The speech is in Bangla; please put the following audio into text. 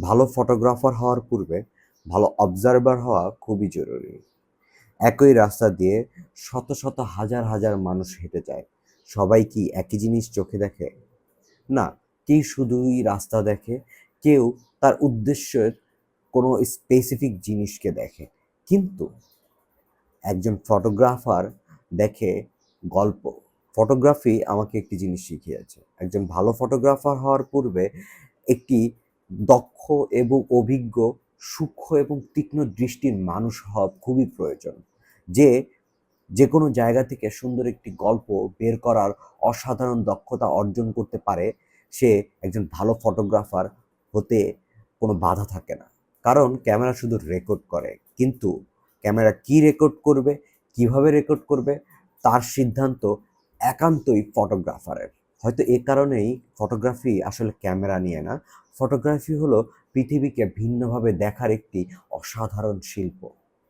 ভালো ফটোগ্রাফার হওয়ার পূর্বে ভালো অবজারভার হওয়া খুবই জরুরি। একই রাস্তা দিয়ে শত শত হাজার হাজার মানুষ হেঁটে যায়। সবাই কি একই জিনিস চোখে দেখে? না, কেউ শুধুই রাস্তা দেখে, কেউ তার উদ্দেশ্যের কোনো স্পেসিফিক জিনিসকে দেখে। কিন্তু একজন ফটোগ্রাফার দেখে গল্প। ফটোগ্রাফি আমাকে একটি জিনিস শিখিয়েছে। একজন ভালো ফটোগ্রাফার হওয়ার পূর্বে একটি দক্ষ এবং অভিজ্ঞ, সূক্ষ্ম এবং তীক্ষ্ণ দৃষ্টির মানুষ হওয়া খুবই প্রয়োজন। যে যেকোনো জায়গা থেকে সুন্দর একটি গল্প বের করার অসাধারণ দক্ষতা অর্জন করতে পারে, সে একজন ভালো ফটোগ্রাফার হতে কোনো বাধা থাকে না। কারণ ক্যামেরা শুধু রেকর্ড করে, কিন্তু ক্যামেরা কি রেকর্ড করবে, কিভাবে রেকর্ড করবে, তার সিদ্ধান্ত একান্তই ফটোগ্রাফারের। হয়তো এ কারণেই ফটোগ্রাফি আসলে ক্যামেরা নিয়ে না, ফটোগ্রাফি হলো পৃথিবীকে ভিন্নভাবে দেখার একটি অসাধারণ শিল্প।